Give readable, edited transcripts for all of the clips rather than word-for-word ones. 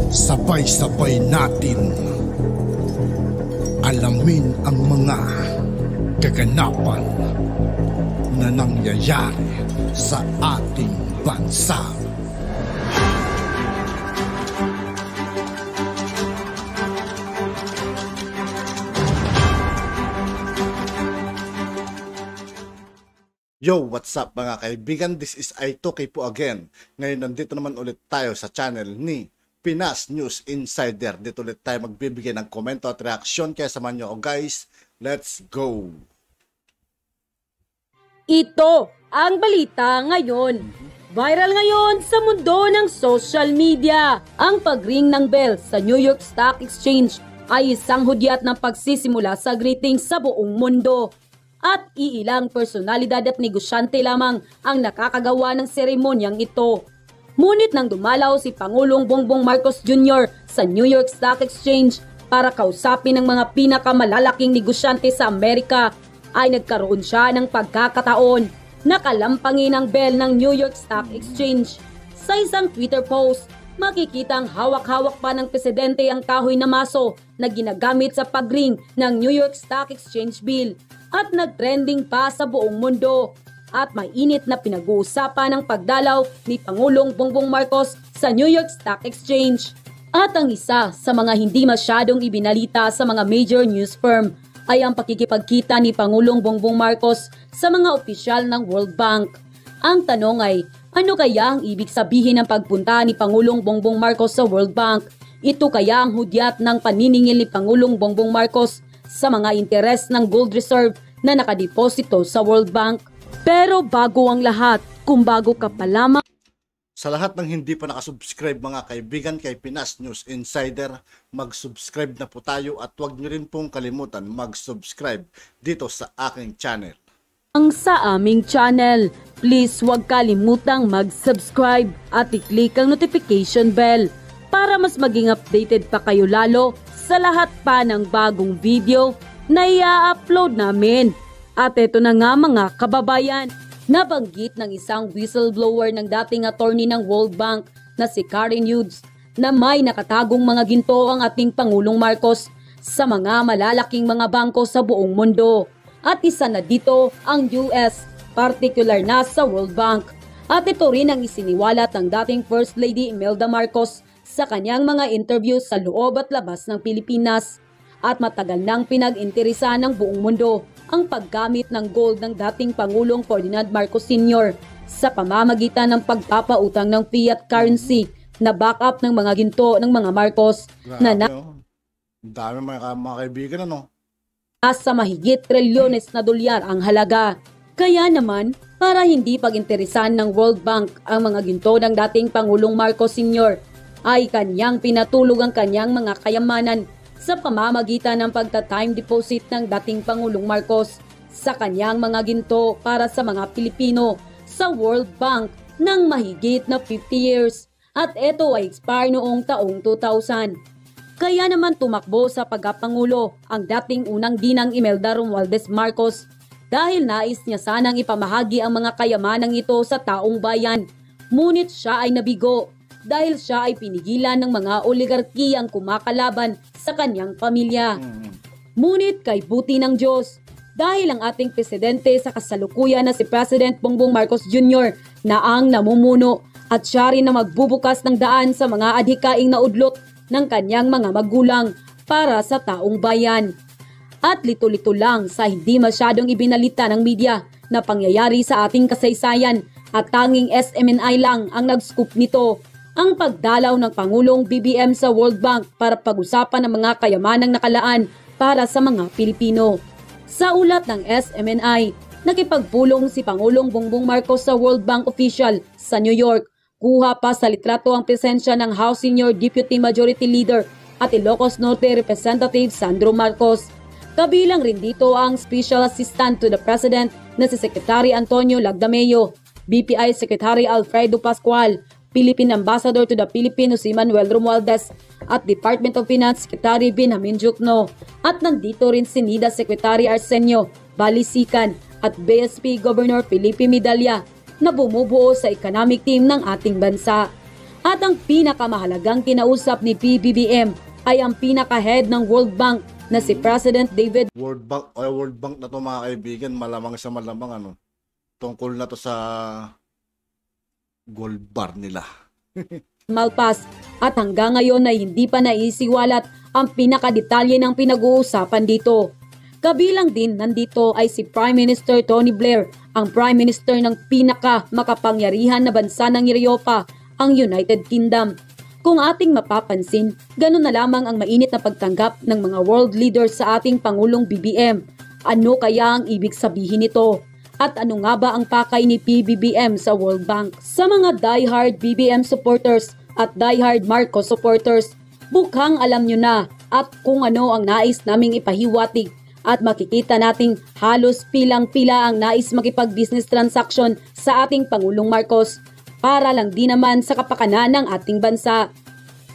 Sabay-sabay natin alamin ang mga kaganapan na nangyayari sa ating bansa. Yo, what's up mga kaibigan? This is I2K po again. Ngayon nandito naman ulit tayo sa channel ni Pinas News Insider. Dito ulit tayo magbibigay ng komento at reaksyon. Kaya samahan nyo ako guys. Let's go! Ito ang balita ngayon. Viral ngayon sa mundo ng social media. Ang pag-ring ng bell sa New York Stock Exchange ay isang hudyat ng pagsisimula sa greetings sa buong mundo. At iilang personalidad at negosyante lamang ang nakakagawa ng seremonyang ito. Ngunit nang dumalaw si Pangulong Bongbong Marcos Jr. sa New York Stock Exchange para kausapin ang mga pinakamalalaking negosyante sa Amerika, ay nagkaroon siya ng pagkakataon na kalampangin ang bell ng New York Stock Exchange. Sa isang Twitter post, makikitang hawak-hawak pa ng presidente ang kahoy na maso na ginagamit sa pag-ring ng New York Stock Exchange bill. At nag-trending pa sa buong mundo at mainit na pinag-uusapan ng pagdalaw ni Pangulong Bongbong Marcos sa New York Stock Exchange. At ang isa sa mga hindi masyadong ibinalita sa mga major news firm ay ang pakikipagkita ni Pangulong Bongbong Marcos sa mga opisyal ng World Bank. Ang tanong ay, ano kaya ang ibig sabihin ng pagpunta ni Pangulong Bongbong Marcos sa World Bank? Ito kaya ang hudyat ng paniningil ni Pangulong Bongbong Marcos sa mga interes ng gold reserve na nakadeposito sa World Bank? Pero bago ang lahat, kung bago ka pa lamang Sa lahat ng hindi pa nakasubscribe mga kaibigan kay Pinas News Insider, mag-subscribe na po tayo at huwag nyo rin pong kalimutan mag-subscribe dito sa aking channel. sa aming channel, please huwag kalimutang mag-subscribe at i-click ang notification bell para mas maging updated pa kayo lalo sa lahat pa ng bagong video na i-upload namin. At ito na nga mga kababayan, nabanggit ng isang whistleblower ng dating attorney ng World Bank na si Karen Hughes na may nakatagong mga ginto ang ating Pangulong Marcos sa mga malalaking mga bangko sa buong mundo. At isa na dito ang US, particular na sa World Bank. At ito rin ang isiniwalat ng dating First Lady Imelda Marcos sa kanyang mga interview sa loob at labas ng Pilipinas. At matagal nang pinag-interesan ng buong mundo ang paggamit ng gold ng dating Pangulong Ferdinand Marcos Sr. sa pamamagitan ng pagpapautang ng fiat currency na backup ng mga ginto ng mga Marcos na dami mga kaibigan sa mahigit trilyones na dolyar ang halaga. Kaya naman, para hindi pag-interesan ng World Bank ang mga ginto ng dating Pangulong Marcos Sr., ay kanyang pinatulog ang kanyang mga kayamanan sa pamamagitan ng pagta-time deposit ng dating Pangulong Marcos sa kanyang mga ginto para sa mga Pilipino sa World Bank ng mahigit na 50 years. At ito ay expire noong taong 2000. Kaya naman tumakbo sa pagkapangulo ang dating unang ginang Imelda Romualdez Marcos dahil nais niya sanang ipamahagi ang mga kayamanang ito sa taong bayan. Ngunit siya ay nabigo dahil siya ay pinigilan ng mga oligarkiyang kumakalaban sa kanyang pamilya. Ngunit kay buti ng Diyos, dahil ang ating presidente sa kasalukuyan na si President Bongbong Marcos Jr. na ang namumuno at siya rin na magbubukas ng daan sa mga adhikaing naudlot ng kanyang mga magulang para sa taong bayan. At lito-lito lang sa hindi masyadong ibinalita ng media na pangyayari sa ating kasaysayan at tanging SMNI lang ang nag-scoop nito, ang pagdalaw ng Pangulong BBM sa World Bank para pag-usapan ang mga kayamanang nakalaan para sa mga Pilipino. Sa ulat ng SMNI, nakipagpulong si Pangulong Bongbong Marcos sa World Bank official sa New York. Kuha pa sa litrato ang presensya ng House Senior Deputy Majority Leader at Ilocos Norte Representative Sandro Marcos. Kabilang rin dito ang Special Assistant to the President na si Secretary Antonio Lagdameo, BPI Secretary Alfredo Pascual, Philippine Ambassador to the Philippines si Manuel Romualdez at Department of Finance Secretary Benjamin Jukno. At nandito rin si NIDA Secretary Arsenio Balisican at BSP Governor Felipe Medalla na bumubuo sa economic team ng ating bansa. At ang pinakamahalagang kinausap ni PBBM ay ang pinaka-head ng World Bank na si President David World Bank na to mga kaibigan, malamang sa malamang tungkol na to sa gold bar nila. Malpas, at hanggang ngayon ay hindi pa naisiwalat ang pinakadetalye ng pinag-uusapan dito. Kabilang din nandito ay si Prime Minister Tony Blair, ang Prime Minister ng pinaka-makapangyarihan na bansa ng Europa, ang United Kingdom. Kung ating mapapansin, ganun na lamang ang mainit na pagtanggap ng mga world leaders sa ating Pangulong BBM. Ano kaya ang ibig sabihin nito? At ano nga ba ang pakay ni PBBM sa World Bank? Sa mga diehard BBM supporters at diehard Marcos supporters, bukhang alam nyo na at kung ano ang nais naming ipahiwatig at makikita nating halos pilang-pila ang nais makipag-business transaction sa ating Pangulong Marcos para lang di naman sa kapakanan ng ating bansa.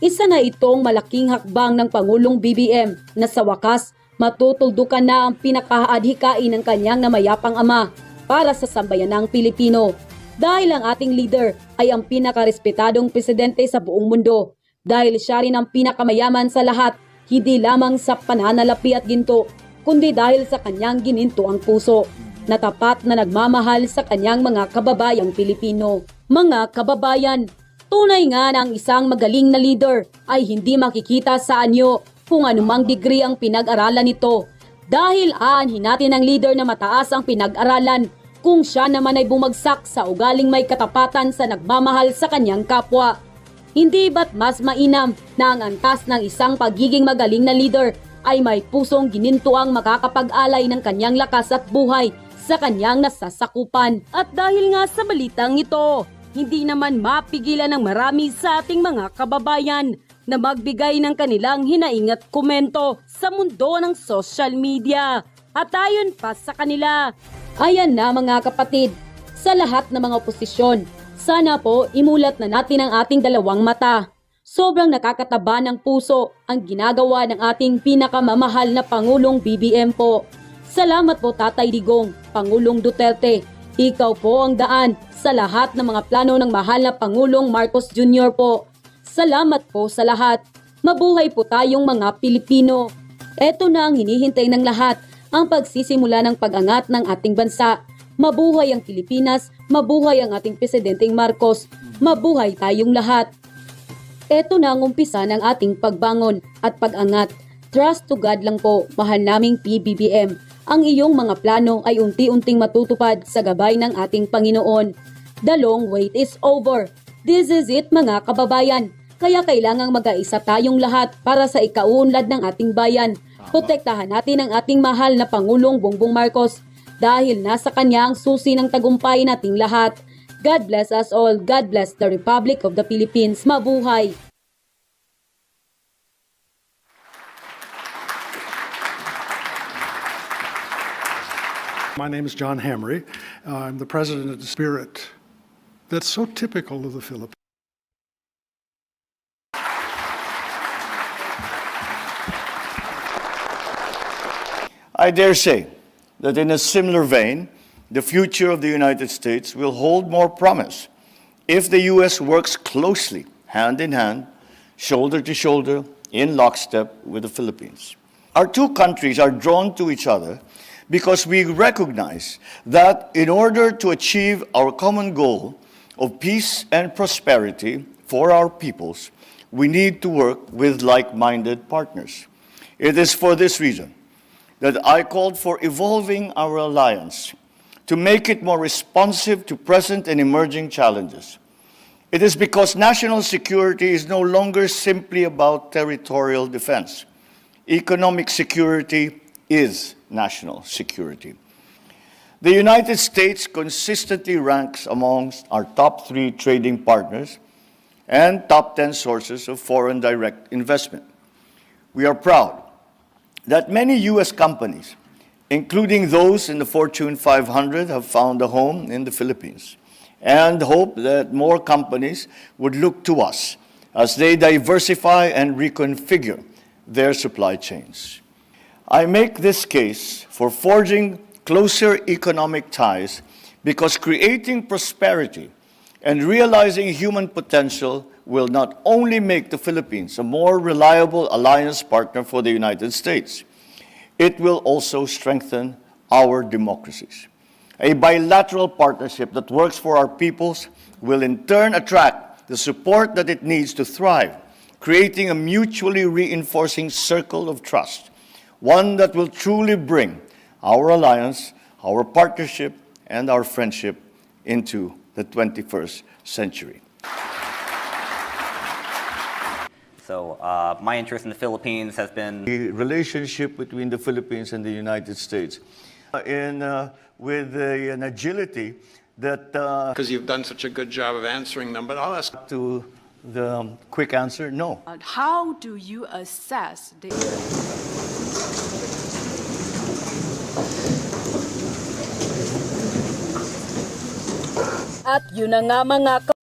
Isa na itong malaking hakbang ng Pangulong BBM na sa wakas matutuldukan na ang pinakaadhikain ng kanyang namayapang ama para sa sambayanang Pilipino. Dahil ang ating leader ay ang pinakarespetadong presidente sa buong mundo. Dahil siya rin ang pinakamayaman sa lahat, hindi lamang sa pananalapi at ginto, kundi dahil sa kanyang gininto ang puso, na tapat na nagmamahal sa kanyang mga kababayang Pilipino. Mga kababayan, tunay nga na ang isang magaling na leader ay hindi makikita sa anyo kung anumang degree ang pinag-aralan nito. Dahil aanhin natin ang leader na mataas ang pinag-aralan kung siya naman ay bumagsak sa ugaling may katapatan sa nagmamahal sa kanyang kapwa. Hindi ba't mas mainam na ang antas ng isang pagiging magaling na leader ay may pusong ginintuang makakapag-alay ng kanyang lakas at buhay sa kanyang nasasakupan? At dahil nga sa balitang ito, hindi naman mapigilan ng marami sa ating mga kababayan na magbigay ng kanilang hinaing at komento sa mundo ng social media. At ayon pa sa kanila, ayan na mga kapatid, sa lahat ng mga oposisyon, sana po imulat na natin ang ating dalawang mata. Sobrang nakakataba ng puso ang ginagawa ng ating pinakamamahal na Pangulong BBM po. Salamat po Tatay Digong, Pangulong Duterte. Ikaw po ang daan sa lahat ng mga plano ng mahal na Pangulong Marcos Jr. po. Salamat po sa lahat. Mabuhay po tayong mga Pilipino. Ito na ang hinihintay ng lahat, ang pagsisimula ng pag-angat ng ating bansa. Mabuhay ang Pilipinas, mabuhay ang ating Presidenteng Marcos, mabuhay tayong lahat. Ito na ang umpisa ng ating pagbangon at pag-angat. Trust to God lang po, mahal naming PBBM. Ang iyong mga plano ay unti-unting matutupad sa gabay ng ating Panginoon. The long wait is over. This is it mga kababayan. Kaya kailangang mag-aisa tayong lahat para sa ikauunlad ng ating bayan. Protektahan natin ang ating mahal na Pangulong Bongbong Marcos dahil nasa kanya ang susi ng tagumpay nating lahat. God bless us all. God bless the Republic of the Philippines. Mabuhay! My name is John Hamre. I'm the president of the Spirit. That's so typical of the Philippines. I dare say that in a similar vein, the future of the United States will hold more promise if the U.S. works closely, hand in hand, shoulder to shoulder, in lockstep with the Philippines. Our two countries are drawn to each other because we recognize that in order to achieve our common goal of peace and prosperity for our peoples, we need to work with like-minded partners. It is for this reason that I called for evolving our alliance to make it more responsive to present and emerging challenges. It is because national security is no longer simply about territorial defense. Economic security is national security. The United States consistently ranks amongst our top 3 trading partners and top 10 sources of foreign direct investment. We are proud that many U.S. companies, including those in the Fortune 500, have found a home in the Philippines, and hope that more companies would look to us as they diversify and reconfigure their supply chains. I make this case for forging closer economic ties because creating prosperity And realizing human potential will not only make the Philippines a more reliable alliance partner for the United States, it will also strengthen our democracies. A bilateral partnership that works for our peoples will in turn attract the support that it needs to thrive, creating a mutually reinforcing circle of trust, one that will truly bring our alliance, our partnership, and our friendship into the 21st century. So my interest in the Philippines has been The relationship between the Philippines and the United States with an agility that Because you've done such a good job of answering them, but I'll ask. to the quick answer, no. How do you assess the At yun na nga mga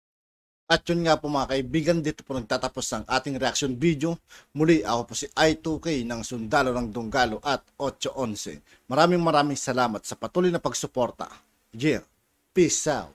At yun nga po mga kaibigan, dito po nagtatapos ang ating reaction video. Muli ako po si I2K ng Sundalo ng Dunggalo at 811. Maraming salamat sa patuloy na pagsuporta. Yeah, peace out.